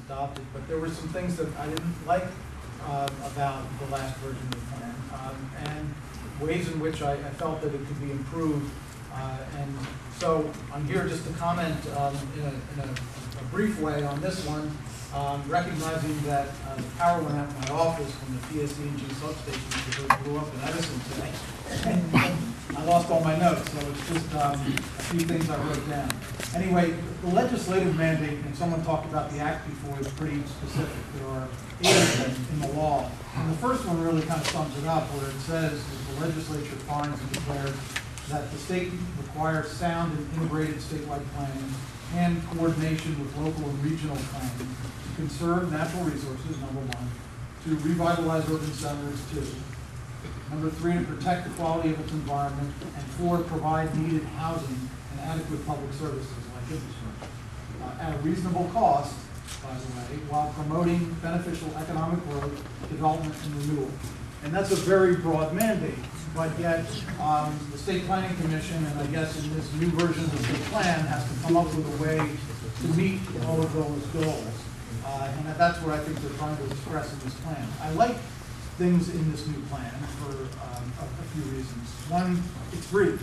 adopted, but there were some things that I didn't like about the last version of the plan, and ways in which I felt that it could be improved. And so I'm here just to comment in a brief way on this one, recognizing that the power went out in my office from the PSE&G substation because it blew up in Edison today. And I lost all my notes, so it's just a few things I wrote down. Anyway, the legislative mandate, and someone talked about the act before, is pretty specific. There are 8 of them in the law. And the first one really kind of sums it up, where it says that the legislature finds and declares that the state requires sound and integrated statewide planning and coordination with local and regional planning to conserve natural resources, number 1, to revitalize urban centers, 2, number 3, to protect the quality of its environment, and 4, provide needed housing and adequate public services like infrastructure at a reasonable cost, by the way, while promoting beneficial economic growth, development, and renewal. And that's a very broad mandate, but yet the State Planning Commission, and I guess in this new version of the plan, has to come up with a way to meet all of those goals. And that's what I think they're trying to express in this plan. I like things in this new plan for a few reasons. One, it's brief.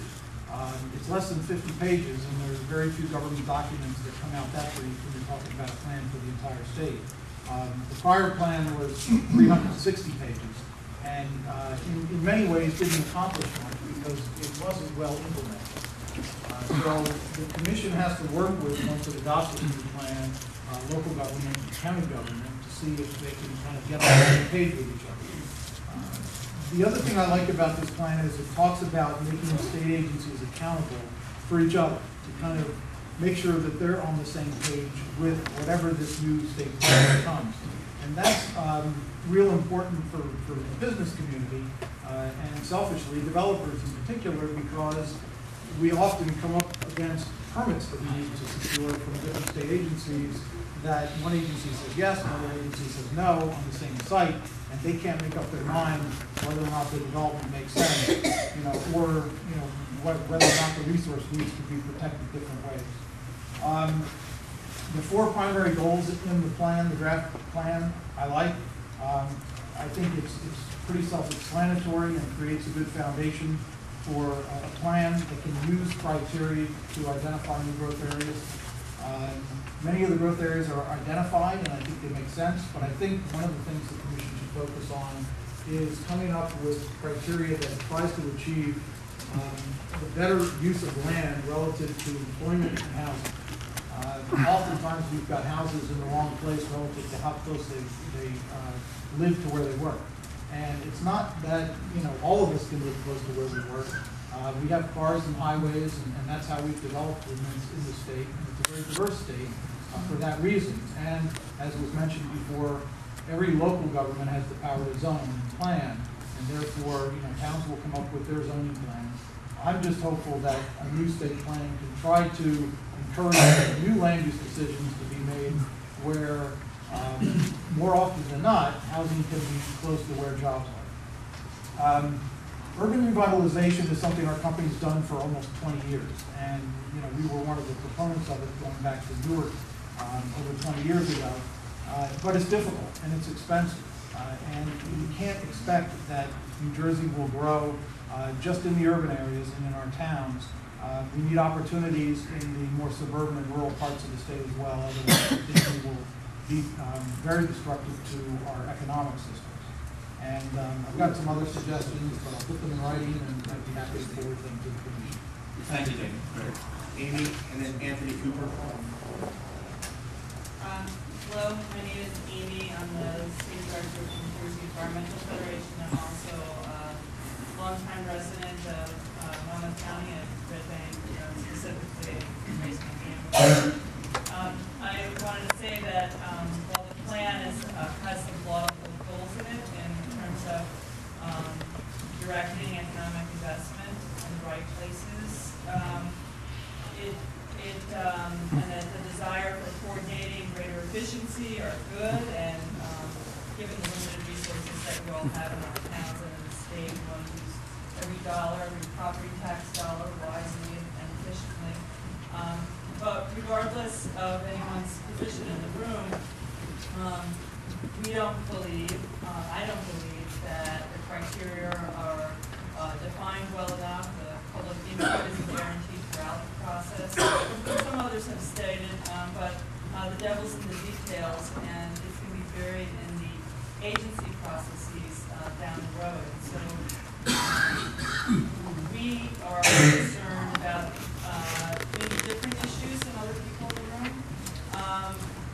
It's less than 50 pages, and there's very few government documents that come out that brief when you're talking about a plan for the entire state. The prior plan was 360 pages, and in many ways didn't accomplish much because it wasn't well implemented. So the commission has to work with, once it adopts a new plan, local government and county government to see if they can kind of get on the same page with each other. The other thing I like about this plan is it talks about making state agencies accountable for each other to kind of make sure that they're on the same page with whatever this new state plan becomes. And that's real important for the business community and selfishly developers in particular, because we often come up against permits that we need to secure from different state agencies that one agency says yes, another agency says no on the same site, and they can't make up their mind whether or not the development makes sense, or whether or not the resource needs to be protected different ways. The 4 primary goals in the plan, the draft plan, I like. I think it's pretty self-explanatory and creates a good foundation for a plan that can use criteria to identify new growth areas. Many of the growth areas are identified, and I think they make sense, but I think one of the things the commission should focus on is coming up with criteria that tries to achieve the better use of land relative to employment and housing. Oftentimes we've got houses in the wrong place relative to how close they live to where they work. And it's not that, all of us can live close to where we work. We have cars and highways, and that's how we've developed in the state. And it's a very diverse state for that reason. And as was mentioned before, every local government has the power to zone and plan, and therefore, towns will come up with their zoning plans. I'm just hopeful that a new state plan can try to encourage new land use decisions to be made where, more often than not, housing can be close to where jobs are. Urban revitalization is something our company's done for almost 20 years, and we were one of the proponents of it going back to Newark over 20 years ago. But it's difficult and it's expensive, and you can't expect that New Jersey will grow just in the urban areas and in our towns. We need opportunities in the more suburban and rural parts of the state as well, otherwise we will be very destructive to our economic systems. And I've got some other suggestions, but I'll put them in writing, and I'd be happy to forward them to the commission. Thank you, David. Amy, and then Anthony Cooper. Hello, my name is Amy. I'm the State Director of the New Jersey Environmental Federation. I'm also a longtime resident of Monmouth County and Red Bank, specifically raised my family. I wanted to say that while the plan has some laudable goals in it in terms of directing economic investment in the right places, and that the desire for coordinating greater efficiency are good, and given the limited resources that we all have in our towns and in the state, we want to use every dollar, every property tax dollar wisely and efficiently. But regardless of anyone's position in the room, we don't believe, I don't believe that the criteria are defined well enough. The public input isn't guaranteed throughout the process. Some others have stated, but the devil's in the details, and it's going to be buried in the agency processes down the road. So we are concerned about maybe different issues than other people in the room,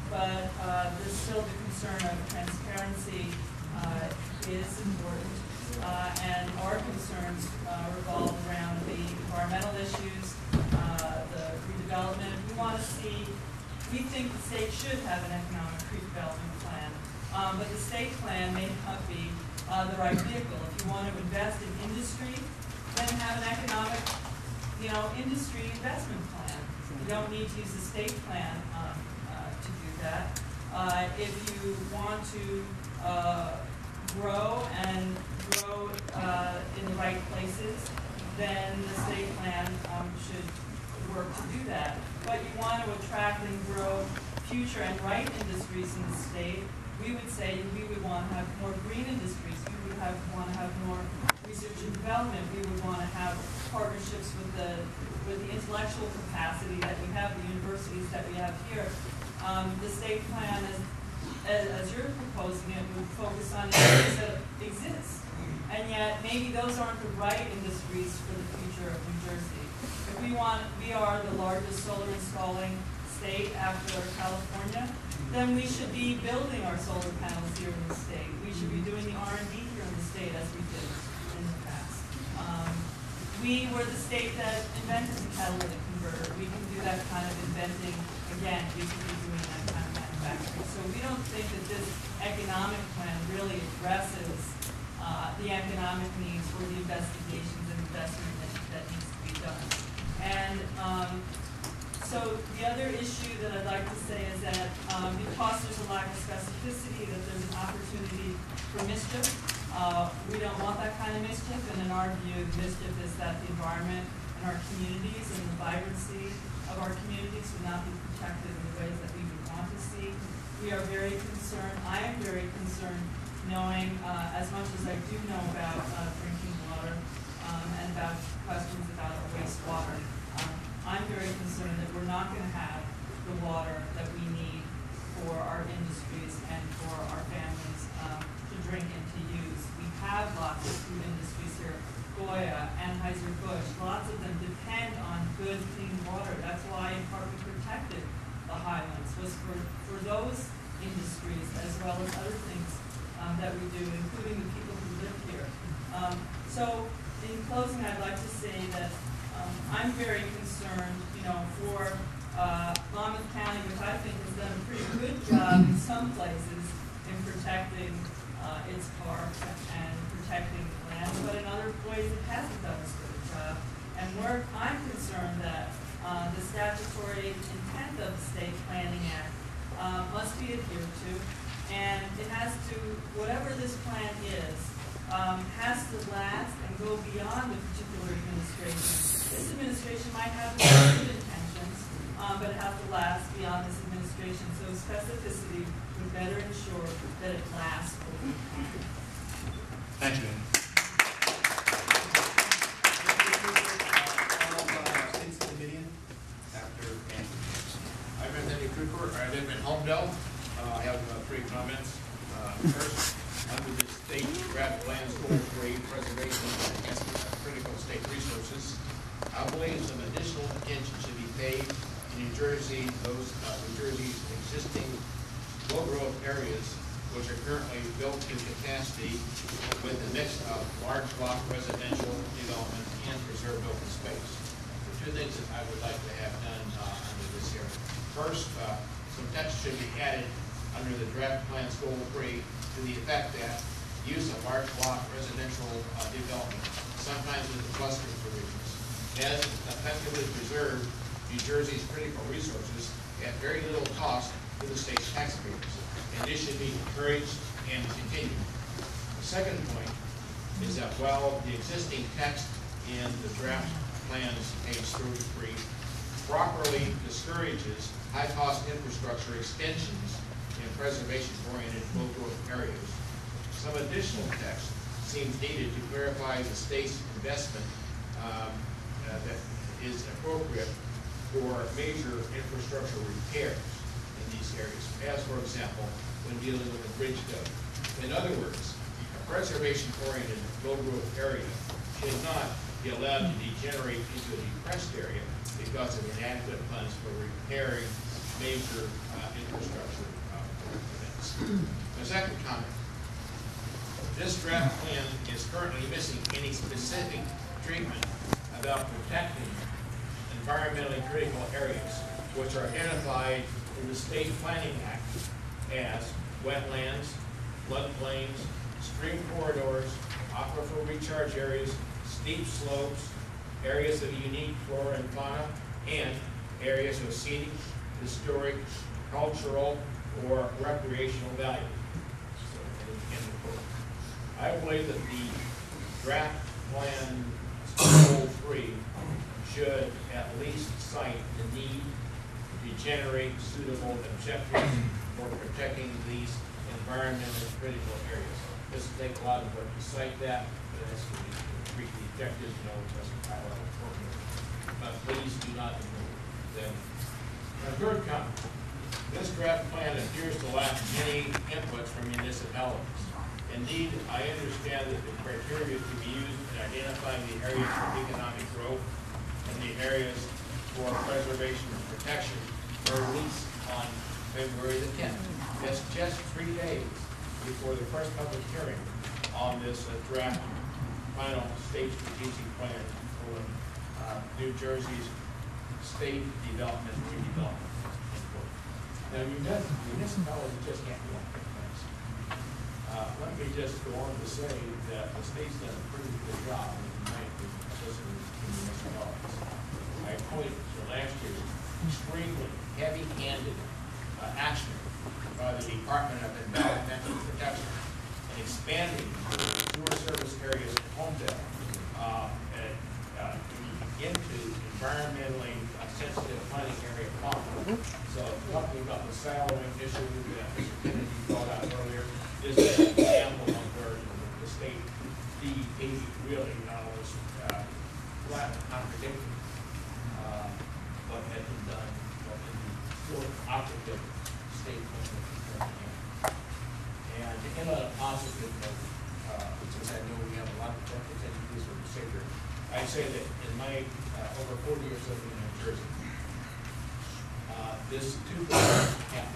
but there's still the concern of transparency is important, and our concerns revolve around the environmental issues, the redevelopment. We think the state should have an economic redevelopment plan, but the state plan may not be the right vehicle. If you want to invest in industry, then have an economic, industry investment plan. You don't need to use the state plan to do that. If you want to grow in the right places, then the state plan should work to do that. But you want to attract and grow future and right industries in the state, we would say we would want to have more green industries. We would want to have more research and development. We would want to have partnerships with the intellectual capacity that we have, the universities that we have here. The state plan, as you're proposing it, would focus on industries that exist. And yet, maybe those aren't the right industries for the future of New Jersey. If we are the largest solar installing state after California, then we should be building our solar panels here in the state. We should be doing the R&D here in the state as we did in the past. We were the state that invented the catalytic converter. We can do that kind of inventing again. We can be doing that kind of manufacturing. So we don't think that this economic plan really addresses the economic needs for the investigations and investment that needs to be done. And so the other issue that I'd like to say is that because there's a lack of specificity, that there's an opportunity for mischief. We don't want that kind of mischief, and in our view, the mischief is that the environment and our communities and the vibrancy of our communities would not be protected in the ways that we would want to see. We are very concerned, I am very concerned, knowing as much as I do know about drinking water and about questions about wastewater. I'm very concerned that we're not going to have the water that we need for our industries and for our families to drink and to use. We have lots of food industries here, Goya, Anheuser-Busch, lots of them depend on good, clean water. That's why in part we protected the highlands, was for those industries as well as other things that we do, including the people who live here. So in closing, I'd like to say that I'm very concerned, for Monmouth County, which I think has done a pretty good job in some places in protecting its parks and protecting land, but in other ways it hasn't done as good a job. And I'm concerned that the statutory intent of the State Planning Act must be adhered to, and it has to, whatever this plan is, has to last and go beyond the particular administration. This administration might have good intentions, but it has to last beyond this administration. So specificity would better ensure that it lasts over time. Thank you. I'm Anthony Cooper. I live in Homedale. I have 3 comments. First, under the state draft plans for preservation and enhancement of critical state resources, I believe some additional attention should be paid in New Jersey, New Jersey's existing low-growth areas, which are currently built to capacity with a mix of large block residential development and preserved open space. The 2 things that I would like to have done under this area. First, some text should be added under the draft plans goal 3 to the effect that use of large block residential development, sometimes with the clustering provisions, has effectively preserved New Jersey's critical resources at very little cost to the state's taxpayers, and this should be encouraged and continued. The second point is that while the existing text in the draft plans, page 33, properly discourages high-cost infrastructure extensions in preservation-oriented low-growth areas. Some additional text seems needed to clarify the state's investment that is appropriate for major infrastructure repairs in these areas, as for example, when dealing with a bridge code. In other words, a preservation-oriented low-growth area should not be allowed to degenerate into a depressed area because of inadequate funds for repairing major infrastructure events. The second comment. This draft plan is currently missing any specific treatment about protecting environmentally critical areas, which are identified in the State Planning Act as wetlands, floodplains, stream corridors, aquifer recharge areas, steep slopes, areas of unique flora and fauna, and areas of scenic, historic, cultural, or recreational value. I believe that the draft plan goal 3 should at least cite the need to generate suitable objectives for protecting these environmentally critical areas. This will take a lot of work to cite that, but that's going to be the objectives, you know, it doesn't highlight appropriately. But please do not ignore them. My third comment. This draft plan appears to lack many inputs from municipalities. Indeed, I understand that the criteria to be used in identifying the areas for economic growth and the areas for preservation and protection were released on February the 10th. That's just 3 days before the first public hearing on this draft final state strategic plan for New Jersey's state development and redevelopment. Now, municipalities just can't do that. Let me just go on to say that the state's done a pretty good job in managing municipalities. I point to last year's extremely heavy-handed action by the Department of Environmental Protection in expanding sewer service areas in Homedale into environmentally sensitive planning area of Monmouth. So talking about the sallowing issue that Mr. Kennedy brought out earlier, this is an example of where the state DEP really was flat contradicting what had been done in the full operative state plan. And in a positive note, since I know we have a lot of representatives from the sector, I say that in my over 40 years living in New Jersey, this 2% cap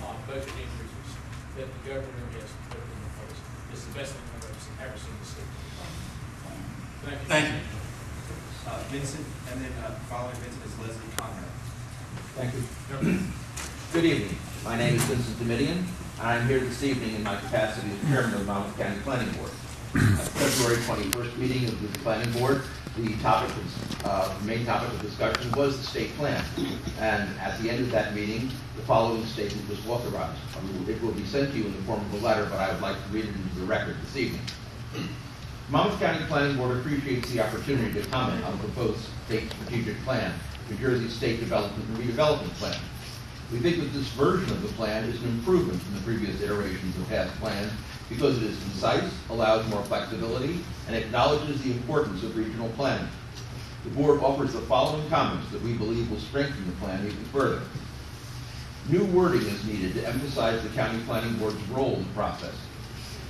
on budget increases that the governor has put in place is the best thing I've ever seen in the state. Thank you. Thank you. Vincent, and then following Vincent is Leslie Conrad. Thank you. Good evening. My name is Vincent Domitian, and I'm here this evening in my capacity as chairman of the Monmouth County Planning Board. At the February 21st meeting of the Planning Board, the main topic of discussion was the state plan. And at the end of that meeting, the following statement was authorized. It will be sent to you in the form of a letter, but I would like to read it into the record this evening. Monmouth County Planning Board appreciates the opportunity to comment on the proposed state strategic plan, New Jersey State Development and Redevelopment Plan. We think that this version of the plan is an improvement from the previous iterations of past plans because it is concise, allows more flexibility, and acknowledges the importance of regional planning. The board offers the following comments that we believe will strengthen the plan even further. New wording is needed to emphasize the County Planning Board's role in the process.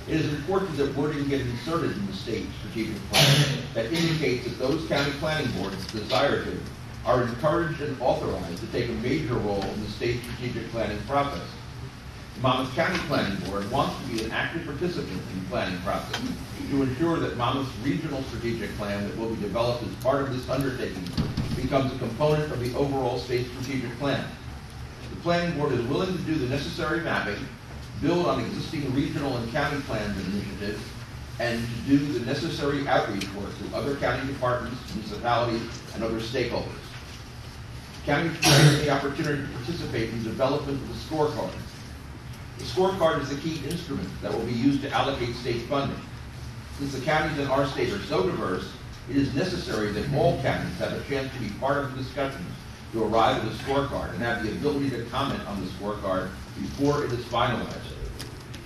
It is important that wording get inserted in the state strategic plan that indicates that those county planning boards that desire to are encouraged and authorized to take a major role in the state strategic planning process. The Monmouth County Planning Board wants to be an active participant in the planning process to ensure that Monmouth's regional strategic plan that will be developed as part of this undertaking becomes a component of the overall state strategic plan. The Planning Board is willing to do the necessary mapping, build on existing regional and county plans and initiatives, and to do the necessary outreach work to other county departments, municipalities, and other stakeholders. Counties should have the opportunity to participate in the development of the scorecard. The scorecard is the key instrument that will be used to allocate state funding. Since the counties in our state are so diverse, it is necessary that all counties have a chance to be part of the discussions to arrive at the scorecard and have the ability to comment on the scorecard before it is finalized.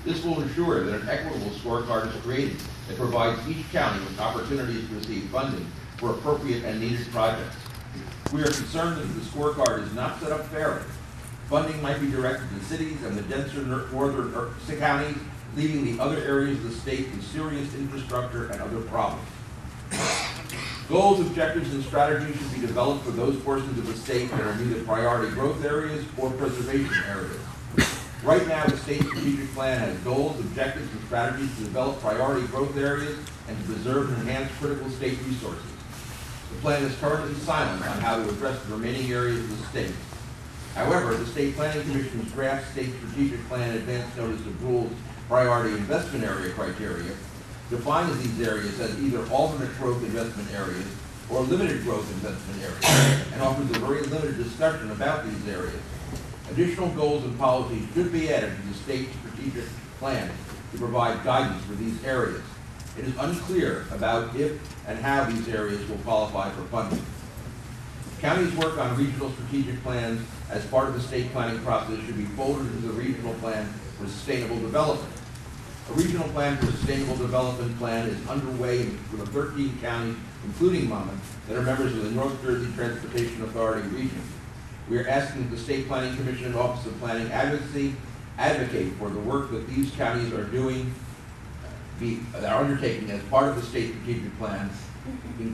This will ensure that an equitable scorecard is created that provides each county with opportunities to receive funding for appropriate and needed projects. We are concerned that if the scorecard is not set up fairly, funding might be directed to cities and the denser northern counties, leaving the other areas of the state with serious infrastructure and other problems. Goals, objectives, and strategies should be developed for those portions of the state that are neither priority growth areas or preservation areas. Right now, the state strategic plan has goals, objectives, and strategies to develop priority growth areas and to preserve and enhance critical state resources. The plan is currently silent on how to address the remaining areas of the state. However, the State Planning Commission's draft state strategic plan advance notice of rules priority investment area criteria defines these areas as either alternate growth investment areas or limited growth investment areas and offers a very limited discussion about these areas. Additional goals and policies should be added to the state strategic plan to provide guidance for these areas. It is unclear about if and how these areas will qualify for funding. Counties work on regional strategic plans as part of the state planning process should be folded into the regional plan for sustainable development. A regional plan for sustainable development plan is underway for the 13 counties, including Monmouth, that are members of the North Jersey Transportation Authority region. We are asking that the State Planning Commission and Office of Planning Advocacy advocate for the work that these counties are doing, that are undertaking as part of the state strategic plan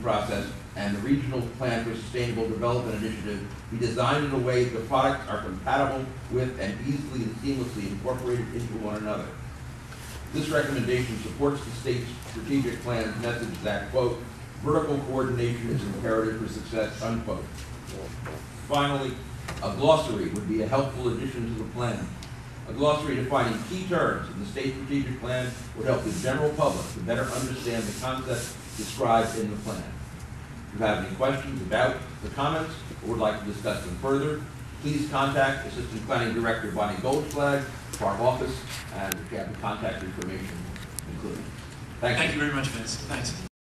process, and the regional plan for sustainable development initiative be designed in a way that the products are compatible with and easily and seamlessly incorporated into one another. This recommendation supports the state's strategic plan's message that, quote, vertical coordination is imperative for success, unquote. Finally, a glossary would be a helpful addition to the plan. A glossary defining key terms in the state strategic plan would help the general public to better understand the concepts described in the plan. If you have any questions about the comments or would like to discuss them further, please contact Assistant Planning Director Bonnie Goldflag for our office, and if you have the contact information included. Thank you. Thank you very much, Vince. Thanks.